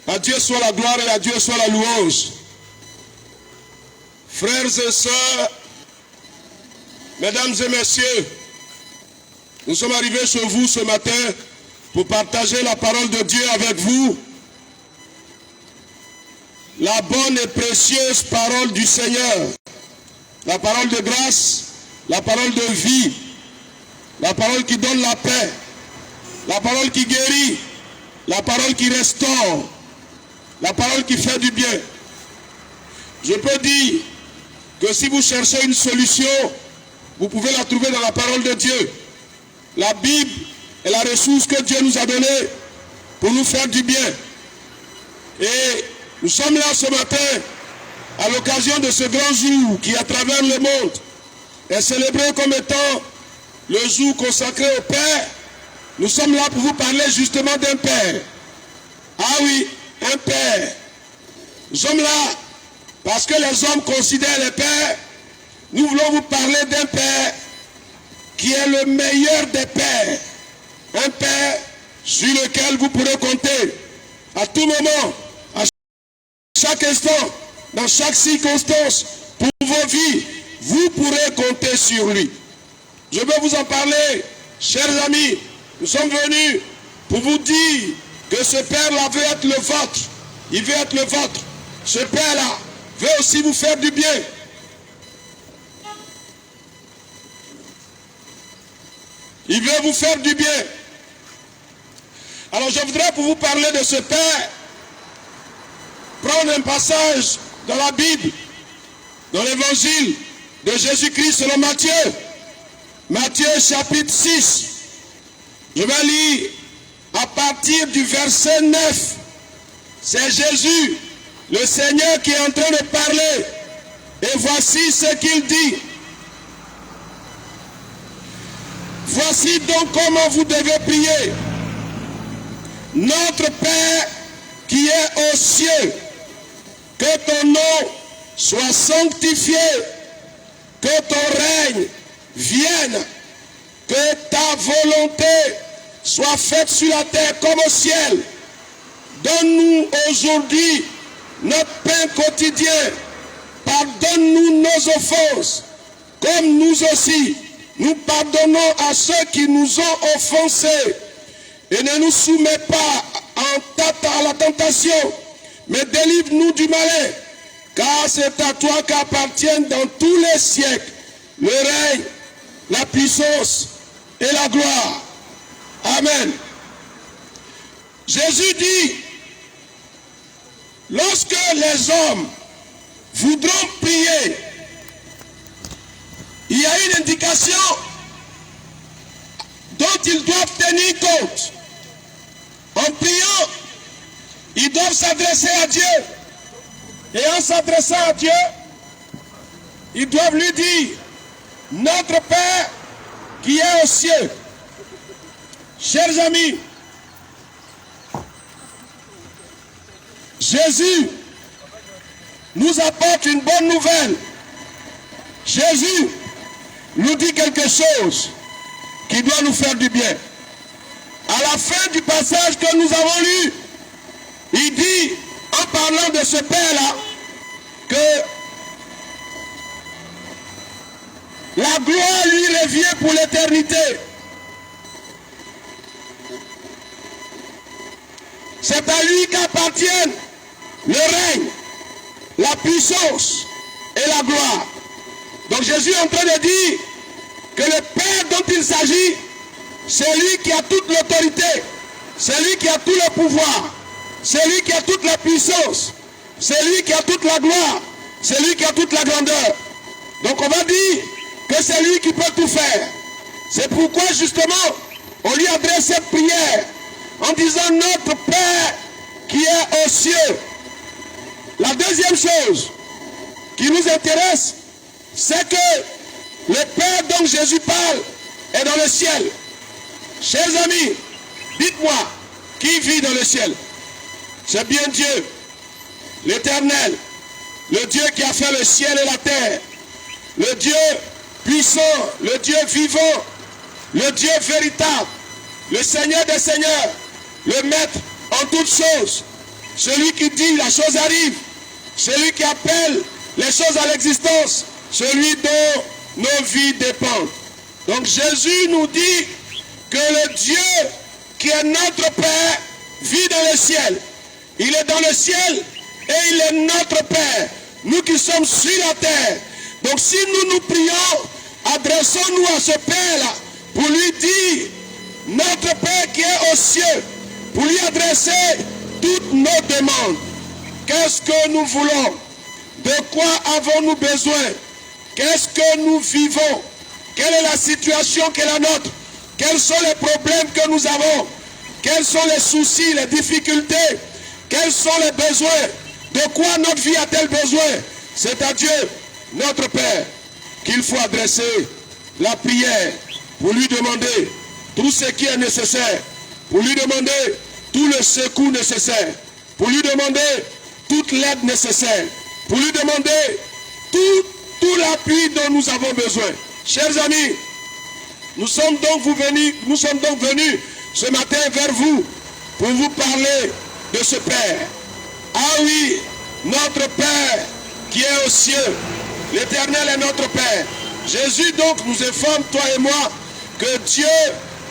À Dieu soit la gloire et à Dieu soit la louange. Frères et sœurs, mesdames et messieurs, nous sommes arrivés chez vous ce matin pour partager la parole de Dieu avec vous. La bonne et précieuse parole du Seigneur. La parole de grâce, la parole de vie, la parole qui donne la paix, la parole qui guérit, la parole qui restaure, la parole qui fait du bien. Je peux dire que si vous cherchez une solution, vous pouvez la trouver dans la parole de Dieu. La Bible est la ressource que Dieu nous a donnée pour nous faire du bien. Et nous sommes là ce matin à l'occasion de ce grand jour qui, à travers le monde, est célébré comme étant le jour consacré au Père. Nous sommes là pour vous parler justement d'un Père. Ah oui, un Père. Nous sommes là parce que les hommes considèrent les pères. Nous voulons vous parler d'un Père qui est le meilleur des pères. Un Père sur lequel vous pourrez compter à tout moment, à chaque instant, dans chaque circonstance, pour vos vies. Vous pourrez compter sur lui. Je veux vous en parler, chers amis. Nous sommes venus pour vous dire que ce Père-là veut être le vôtre. Il veut être le vôtre. Ce Père-là veut aussi vous faire du bien. Il veut vous faire du bien. Alors je voudrais pour vous parler de ce Père, prendre un passage dans la Bible, dans l'évangile de Jésus-Christ selon Matthieu. Matthieu chapitre 6. Je vais lire à partir du verset 9. C'est Jésus, le Seigneur, qui est en train de parler. Et voici ce qu'il dit. Voici donc comment vous devez prier. Notre Père qui est aux cieux, que ton nom soit sanctifié, que ton règne vienne, que ta volonté soit faite sur la terre comme au ciel. Donne-nous aujourd'hui notre pain quotidien. Pardonne-nous nos offenses, comme nous aussi, nous pardonnons à ceux qui nous ont offensés. Et ne nous soumets pas à la tentation, mais délivre-nous du malin. Car c'est à toi qu'appartiennent dans tous les siècles le règne, la puissance et la gloire. Amen. Jésus dit, lorsque les hommes voudront prier, il y a une indication dont ils doivent tenir compte. En priant, ils doivent s'adresser à Dieu. Et en s'adressant à Dieu, ils doivent lui dire, notre Père qui est aux cieux. Chers amis, Jésus nous apporte une bonne nouvelle. Jésus nous dit quelque chose qui doit nous faire du bien. À la fin du passage que nous avons lu, il dit, en parlant de ce Père-là, que la gloire lui revient pour l'éternité. C'est à lui qu'appartiennent le règne, la puissance et la gloire. Donc Jésus est en train de dire que le Père dont il s'agit, c'est lui qui a toute l'autorité, c'est lui qui a tout le pouvoir, c'est lui qui a toute la puissance, c'est lui qui a toute la gloire, c'est lui qui a toute la grandeur. Donc on va dire que c'est lui qui peut tout faire. C'est pourquoi justement on lui adresse cette prière en disant notre Père qui est aux cieux. La deuxième chose qui nous intéresse, c'est que le Père dont Jésus parle est dans le ciel. Chers amis, dites-moi, qui vit dans le ciel? C'est bien Dieu, l'Éternel, le Dieu qui a fait le ciel et la terre, le Dieu puissant, le Dieu vivant, le Dieu véritable, le Seigneur des seigneurs, le Maître en toutes choses. celui qui dit la chose arrive, celui qui appelle les choses à l'existence, celui dont nos vies dépendent. Donc Jésus nous dit que le Dieu qui est notre Père vit dans le ciel. Il est dans le ciel et il est notre Père. Nous qui sommes sur la terre. Donc si nous nous prions, adressons-nous à ce Père-là pour lui dire, notre Père qui est aux cieux, pour lui adresser toutes nos demandes. Qu'est-ce que nous voulons? De quoi avons-nous besoin? Qu'est-ce que nous vivons? Quelle est la situation qui est la nôtre? Quels sont les problèmes que nous avons? Quels sont les soucis, les difficultés? Quels sont les besoins? De quoi notre vie a-t-elle besoin? C'est à Dieu, notre Père, qu'il faut adresser la prière pour lui demander tout ce qui est nécessaire, pour lui demander tout le secours nécessaire, pour lui demander toute l'aide nécessaire, pour lui demander tout l'appui dont nous avons besoin. Chers amis, nous sommes donc venus ce matin vers vous pour vous parler de ce Père. Ah oui, notre Père qui est aux cieux, l'Éternel est notre Père. Jésus donc nous informe, toi et moi, que Dieu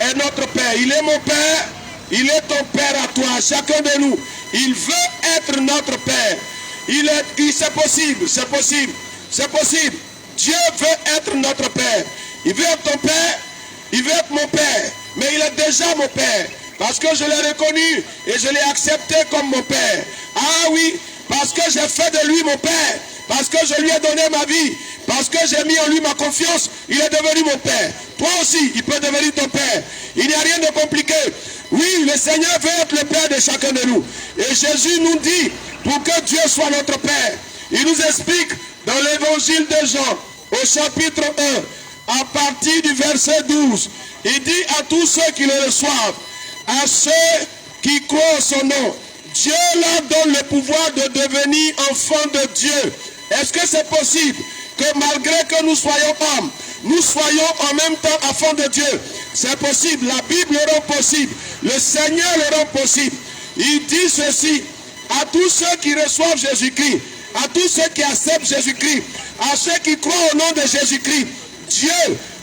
est notre Père. Il est mon Père, il est ton Père à toi, chacun de nous. Il veut être notre Père. C'est possible, c'est possible, c'est possible. Dieu veut être notre Père. Il veut être ton Père, il veut être mon Père. Mais il est déjà mon Père. Parce que je l'ai reconnu et je l'ai accepté comme mon Père. Ah oui, parce que j'ai fait de lui mon Père. Parce que je lui ai donné ma vie. Parce que j'ai mis en lui ma confiance. Il est devenu mon Père. Toi aussi, il peut devenir ton Père. Il n'y a rien de compliqué. Oui, le Seigneur veut être le Père de chacun de nous. Et Jésus nous dit, pour que Dieu soit notre Père, il nous explique dans l'évangile de Jean, au chapitre 1, à partir du verset 12, il dit à tous ceux qui le reçoivent, à ceux qui croient en son nom, Dieu leur donne le pouvoir de devenir enfants de Dieu. Est-ce que c'est possible que malgré que nous soyons hommes, nous soyons en même temps enfants de Dieu? C'est possible. La Bible le rend possible. Le Seigneur le rend possible. Il dit ceci, à tous ceux qui reçoivent Jésus-Christ, à tous ceux qui acceptent Jésus-Christ, à ceux qui croient au nom de Jésus-Christ, Dieu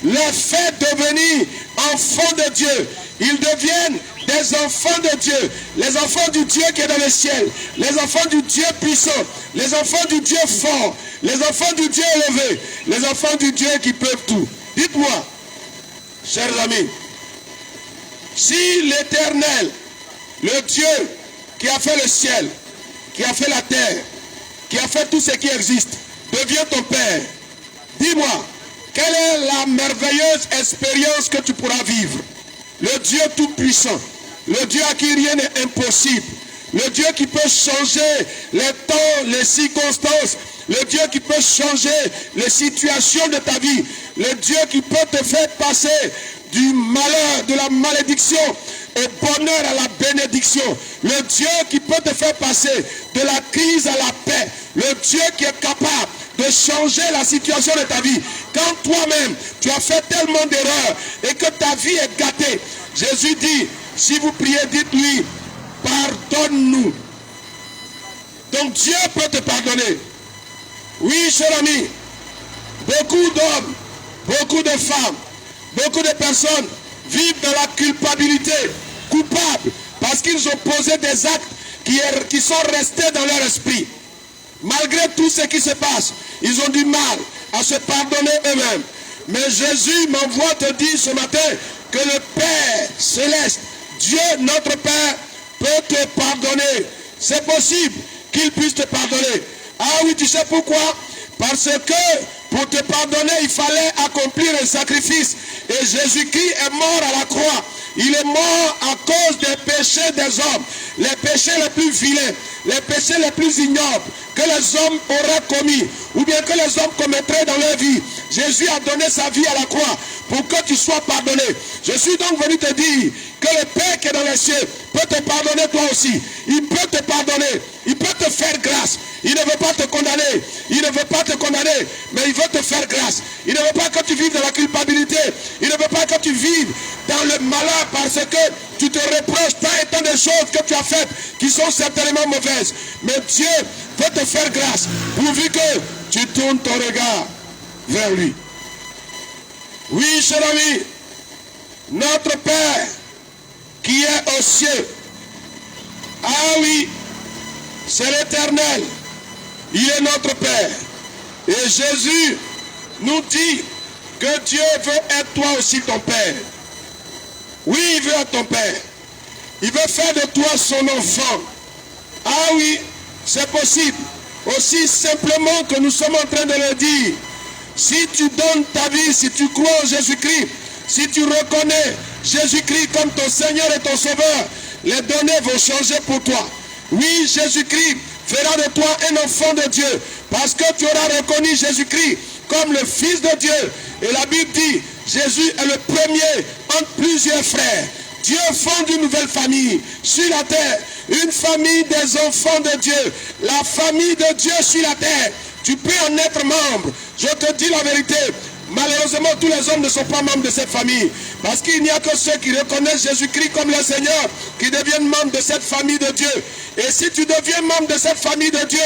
les fait devenir enfants de Dieu. Ils deviennent des enfants de Dieu, les enfants du Dieu qui est dans le ciel, les enfants du Dieu puissant, les enfants du Dieu fort, les enfants du Dieu élevé, les enfants du Dieu qui peuvent tout. Dites-moi, chers amis, si l'Éternel, le Dieu qui a fait le ciel, qui a fait la terre, qui a fait tout ce qui existe, devient ton Père, dis-moi, quelle est la merveilleuse expérience que tu pourras vivre? Le Dieu tout-puissant, le Dieu à qui rien n'est impossible, le Dieu qui peut changer les temps, les circonstances, le Dieu qui peut changer les situations de ta vie, le Dieu qui peut te faire passer du malheur, de la malédiction au bonheur à la bénédiction, le Dieu qui peut te faire passer de la crise à la paix, le Dieu qui est capable de changer la situation de ta vie. Quand toi-même, tu as fait tellement d'erreurs et que ta vie est gâtée, Jésus dit, si vous priez, dites-lui, pardonne-nous. Donc Dieu peut te pardonner. Oui, cher ami, beaucoup d'hommes, beaucoup de femmes, beaucoup de personnes vivent dans la culpabilité, coupables, parce qu'ils ont posé des actes qui sont restés dans leur esprit. Malgré tout ce qui se passe, ils ont du mal à se pardonner eux-mêmes. Mais Jésus m'envoie te dire ce matin que le Père céleste, Dieu notre Père, peut te pardonner. C'est possible qu'il puisse te pardonner. Ah oui, tu sais pourquoi? Parce que pour te pardonner, il fallait accomplir un sacrifice. Et Jésus-Christ est mort à la croix. Il est mort à cause des péchés des hommes. Les péchés les plus vilains, les péchés les plus ignobles que les hommes auraient commis, ou bien que les hommes commettraient dans leur vie. Jésus a donné sa vie à la croix pour que tu sois pardonné. Je suis donc venu te dire que le Père qui est dans les cieux peut te pardonner toi aussi. Il peut te pardonner. Il peut te faire grâce. Il ne veut pas te condamner. Il ne veut pas te condamner, mais il veut te faire grâce. Il ne veut pas que tu vives dans la culpabilité. Il ne veut pas que tu vives dans le malheur parce que tu te reproches tant et tant de choses que tu as faites qui sont certainement mauvaises. Mais Dieu veut te faire grâce, pourvu que tu tournes ton regard vers lui. Oui, cher ami, notre Père qui est aux cieux, ah oui, c'est l'Éternel, il est notre Père. Et Jésus nous dit que Dieu veut être toi aussi ton Père. Oui, il veut être ton Père. Il veut faire de toi son enfant. Ah oui, c'est possible. Aussi simplement que nous sommes en train de le dire. Si tu donnes ta vie, si tu crois en Jésus-Christ, si tu reconnais Jésus-Christ comme ton Seigneur et ton Sauveur, les données vont changer pour toi. Oui, Jésus-Christ fera de toi un enfant de Dieu, parce que tu auras reconnu Jésus-Christ comme le Fils de Dieu. Et la Bible dit, Jésus est le premier entre plusieurs frères. Dieu fonde une nouvelle famille sur la terre, une famille des enfants de Dieu, la famille de Dieu sur la terre. Tu peux en être membre. Je te dis la vérité. Malheureusement, tous les hommes ne sont pas membres de cette famille. Parce qu'il n'y a que ceux qui reconnaissent Jésus-Christ comme le Seigneur qui deviennent membres de cette famille de Dieu. Et si tu deviens membre de cette famille de Dieu,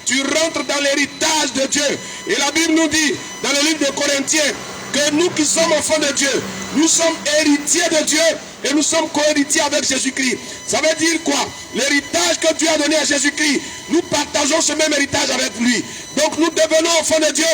tu rentres dans l'héritage de Dieu. Et la Bible nous dit, dans le livre de Corinthiens, que nous qui sommes enfants de Dieu, nous sommes héritiers de Dieu et nous sommes co-héritiers avec Jésus-Christ. Ça veut dire quoi? L'héritage que Dieu a donné à Jésus-Christ, nous partageons ce même héritage avec lui. Donc nous devenons enfants de Dieu.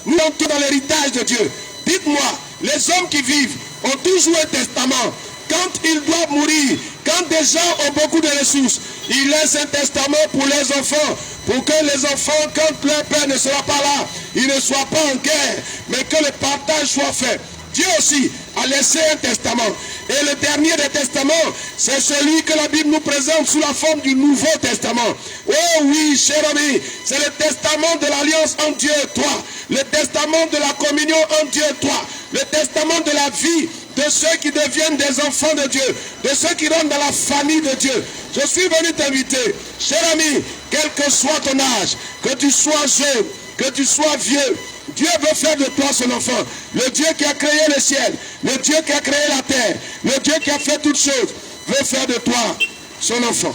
Nous entrons dans l'héritage de Dieu. Dites-moi, les hommes qui vivent ont toujours un testament. Quand ils doivent mourir, quand des gens ont beaucoup de ressources, ils laissent un testament pour les enfants, pour que les enfants, quand leur père ne sera pas là, ils ne soient pas en guerre, mais que le partage soit fait. Dieu aussi a laissé un testament. Et le dernier des testaments, c'est celui que la Bible nous présente sous la forme du Nouveau Testament. Oh oui, cher ami, c'est le testament de l'alliance entre Dieu et toi. Le testament de la communion entre Dieu et toi. Le testament de la vie de ceux qui deviennent des enfants de Dieu, de ceux qui rentrent dans la famille de Dieu. Je suis venu t'inviter, cher ami, quel que soit ton âge, que tu sois jeune, que tu sois vieux, Dieu veut faire de toi son enfant. Le Dieu qui a créé le ciel, le Dieu qui a créé la terre, le Dieu qui a fait toutes choses, veut faire de toi son enfant.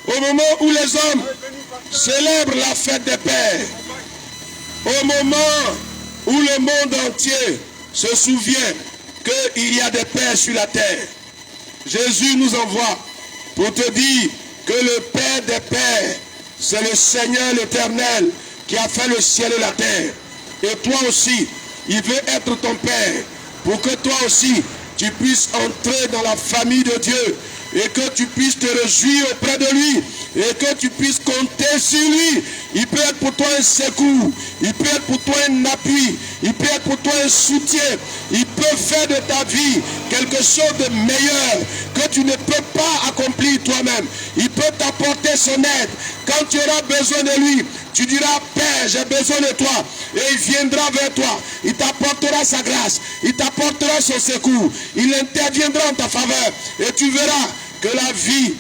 Au moment où les hommes célèbrent la fête des pères, au moment où le monde entier se souvient qu'il y a des pères sur la terre, Jésus nous envoie pour te dire que le Père des pères, c'est le Seigneur l'Éternel qui a fait le ciel et la terre. Et toi aussi, il veut être ton Père pour que toi aussi, tu puisses entrer dans la famille de Dieu et que tu puisses te réjouir auprès de lui et que tu puisses compter sur lui. Il peut être pour toi un secours, il peut être pour toi un appui, il peut être pour toi un soutien, il peut faire de ta vie quelque chose de meilleur que tu ne peux pas accomplir toi-même. Il peut t'apporter son aide. Quand tu auras besoin de lui, tu diras, Père, j'ai besoin de toi. Et il viendra vers toi. Il t'apportera sa grâce. Il t'apportera son secours. Il interviendra en ta faveur. Et tu verras que la vie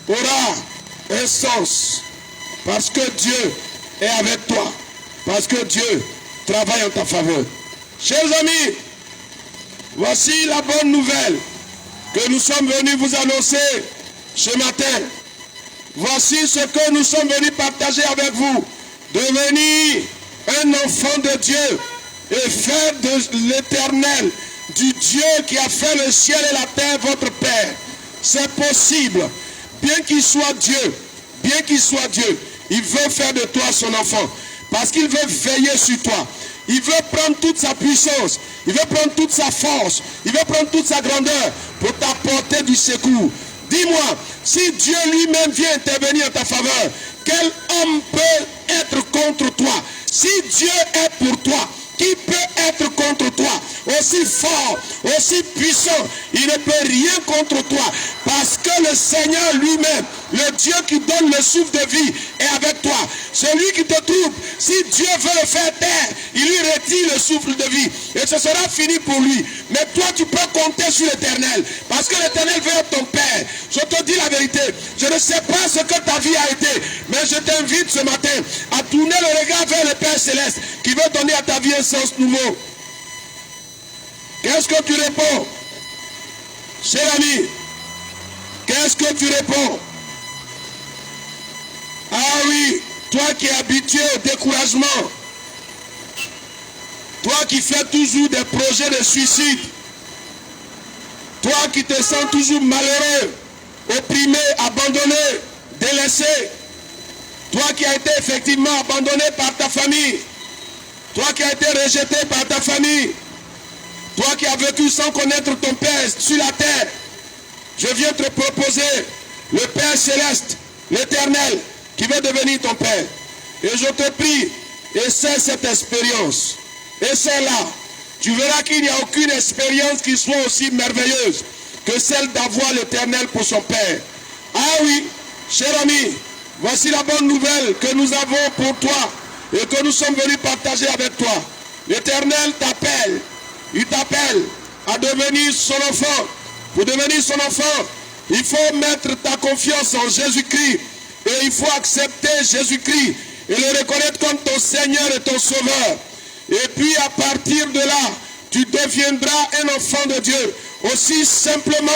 aura un sens. Parce que Dieu est avec toi. Parce que Dieu travaille en ta faveur. Chers amis, voici la bonne nouvelle que nous sommes venus vous annoncer ce matin. Voici ce que nous sommes venus partager avec vous. Devenir un enfant de Dieu et faire de l'Éternel, du Dieu qui a fait le ciel et la terre, votre Père. C'est possible. Bien qu'il soit Dieu, il veut faire de toi son enfant. Parce qu'il veut veiller sur toi. Il veut prendre toute sa puissance. Il veut prendre toute sa force. Il veut prendre toute sa grandeur pour t'apporter du secours. Dis-moi, si Dieu lui-même vient intervenir en ta faveur, quel homme peut être contre toi? Si Dieu est pour toi, qui peut être contre toi? Aussi fort, aussi puissant, il ne peut rien contre toi. Parce que le Seigneur lui-même, le Dieu qui donne le souffle de vie, est avec toi. Celui qui te trouble, si Dieu veut le faire taire, il lui retire le souffle de vie. Et ce sera fini pour lui. Mais toi, tu peux compter sur l'Éternel. Parce que l'Éternel veut être ton Père. Je te dis la vérité. Je ne sais pas ce que ta vie a été. Mais je t'invite ce matin à tourner le regard vers le Père Céleste qui veut donner à ta vie un sens nouveau. Qu'est-ce que tu réponds? Cher ami, Qu'est-ce que tu réponds? Ah oui, toi qui es habitué au découragement, toi qui fais toujours des projets de suicide, toi qui te sens toujours malheureux, opprimé, abandonné, délaissé, toi qui as été effectivement abandonné par ta famille, toi qui as été rejeté par ta famille, toi qui as vécu sans connaître ton Père sur la terre, je viens te proposer le Père céleste, l'Éternel, qui veut devenir ton Père. Et je te prie, essaie cette expérience. Essaie-la. Tu verras qu'il n'y a aucune expérience qui soit aussi merveilleuse que celle d'avoir l'Éternel pour son Père. Ah oui, cher ami, voici la bonne nouvelle que nous avons pour toi et que nous sommes venus partager avec toi. L'Éternel t'appelle. Il t'appelle à devenir son enfant. Pour devenir son enfant, il faut mettre ta confiance en Jésus-Christ. Et il faut accepter Jésus-Christ et le reconnaître comme ton Seigneur et ton Sauveur. Et puis à partir de là, tu deviendras un enfant de Dieu. Aussi simplement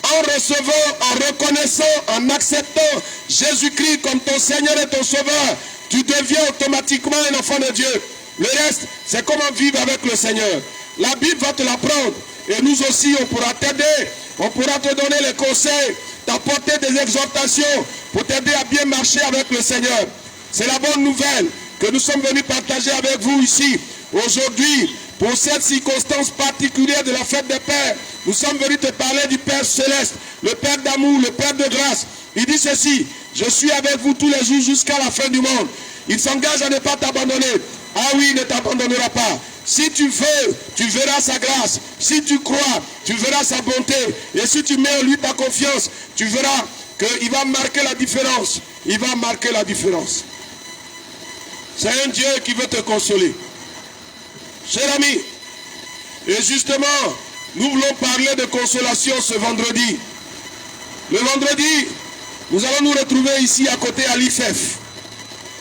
en recevant, en reconnaissant, en acceptant Jésus-Christ comme ton Seigneur et ton Sauveur, tu deviens automatiquement un enfant de Dieu. Le reste, c'est comment vivre avec le Seigneur. La Bible va te l'apprendre. Et nous aussi, on pourra t'aider. On pourra te donner les conseils, t'apporter des exhortations pour t'aider à bien marcher avec le Seigneur. C'est la bonne nouvelle que nous sommes venus partager avec vous ici. Aujourd'hui, pour cette circonstance particulière de la fête des Pères, nous sommes venus te parler du Père céleste, le Père d'amour, le Père de grâce. Il dit ceci: je suis avec vous tous les jours jusqu'à la fin du monde. Il s'engage à ne pas t'abandonner. Ah oui, il ne t'abandonnera pas. Si tu veux, tu verras sa grâce. Si tu crois, tu verras sa bonté. Et si tu mets en lui ta confiance, tu verras qu'il va marquer la différence. Il va marquer la différence. C'est un Dieu qui veut te consoler. Cher ami, et justement, nous voulons parler de consolation ce vendredi. Le vendredi, nous allons nous retrouver ici à côté à l'IFEF,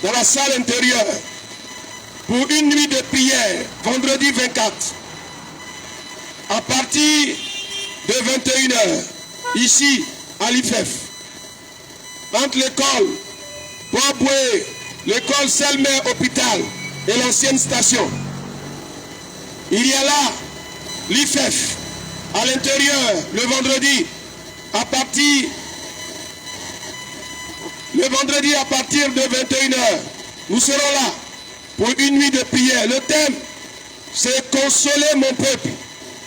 dans la salle intérieure, pour une nuit de prière, vendredi 24, à partir de 21h, ici à l'IFEF, entre l'école Bois-Boué, l'école Selmer Hôpital et l'ancienne station. Il y a là l'IFEF à l'intérieur le vendredi à partir de 21h. Nous serons là pour une nuit de prière. Le thème, c'est consoler mon peuple.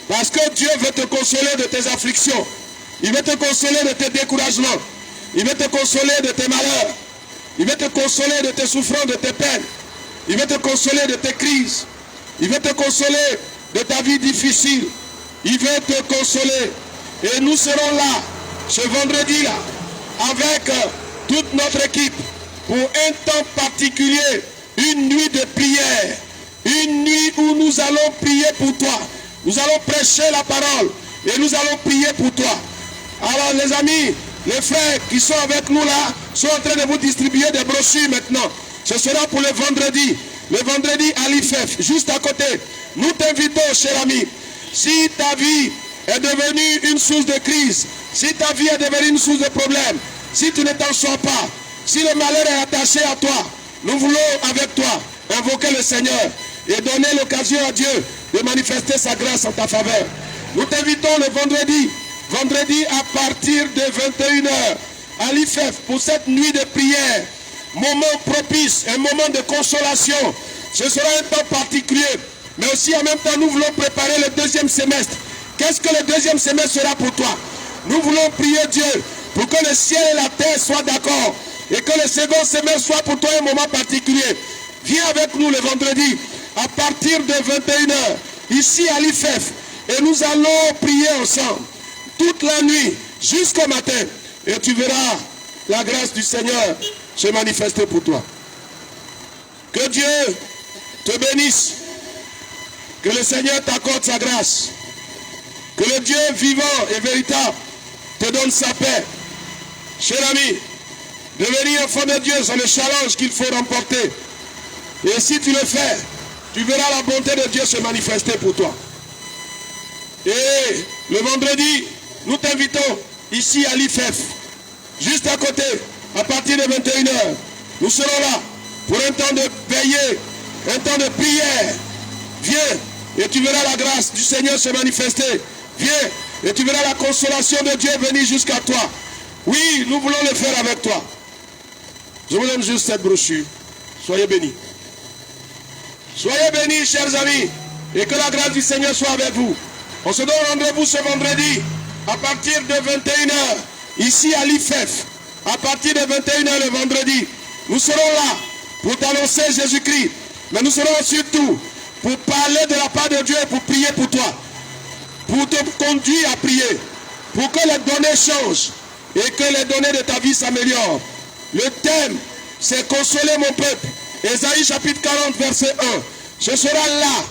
Parce que Dieu veut te consoler de tes afflictions. Il veut te consoler de tes découragements. Il veut te consoler de tes malheurs. Il veut te consoler de tes souffrances, de tes peines. Il veut te consoler de tes crises. Il veut te consoler de ta vie difficile. Il veut te consoler. Et nous serons là, ce vendredi-là, avec toute notre équipe, pour un temps particulier, une nuit de prière. Une nuit où nous allons prier pour toi. Nous allons prêcher la parole et nous allons prier pour toi. Alors les amis, les frères qui sont avec nous là, sont en train de vous distribuer des brochures maintenant. Ce sera pour le vendredi à l'IFEF, juste à côté. Nous t'invitons, cher ami, si ta vie est devenue une source de crise, si ta vie est devenue une source de problème, si tu ne t'en sors pas, si le malheur est attaché à toi, nous voulons avec toi invoquer le Seigneur et donner l'occasion à Dieu de manifester sa grâce en ta faveur. Nous t'invitons le vendredi à partir de 21h à l'IFEF pour cette nuit de prière, moment propice, un moment de consolation. Ce sera un temps particulier, mais aussi en même temps nous voulons préparer le deuxième semestre. Qu'est-ce que le deuxième semestre sera pour toi? Nous voulons prier Dieu pour que le ciel et la terre soient d'accord et que le second semestre soit pour toi un moment particulier. Viens avec nous le vendredi à partir de 21h ici à l'IFEF et nous allons prier ensemble toute la nuit jusqu'au matin et tu verras la grâce du Seigneur se manifester pour toi. Que Dieu te bénisse, que le Seigneur t'accorde sa grâce, que le Dieu vivant et véritable te donne sa paix. Cher ami, devenir enfant de Dieu, c'est le challenge qu'il faut remporter. Et si tu le fais, tu verras la bonté de Dieu se manifester pour toi. Et le vendredi, nous t'invitons ici à l'IFEF, juste à côté, à partir de 21 h. Nous serons là pour un temps de veillée, un temps de prière. Viens et tu verras la grâce du Seigneur se manifester. Viens et tu verras la consolation de Dieu venir jusqu'à toi. Oui, nous voulons le faire avec toi. Je vous donne juste cette brochure. Soyez bénis. Soyez bénis, chers amis, et que la grâce du Seigneur soit avec vous. On se donne rendez-vous ce vendredi à partir de 21 h, ici à l'IFEF. À partir de 21 h le vendredi, nous serons là pour t'annoncer Jésus-Christ. Mais nous serons surtout pour parler de la part de Dieu et pour prier pour toi. Pour te conduire à prier. Pour que les données changent et que les données de ta vie s'améliorent. Le thème, c'est consoler mon peuple. Ésaïe chapitre 40, verset 1. Ce sera là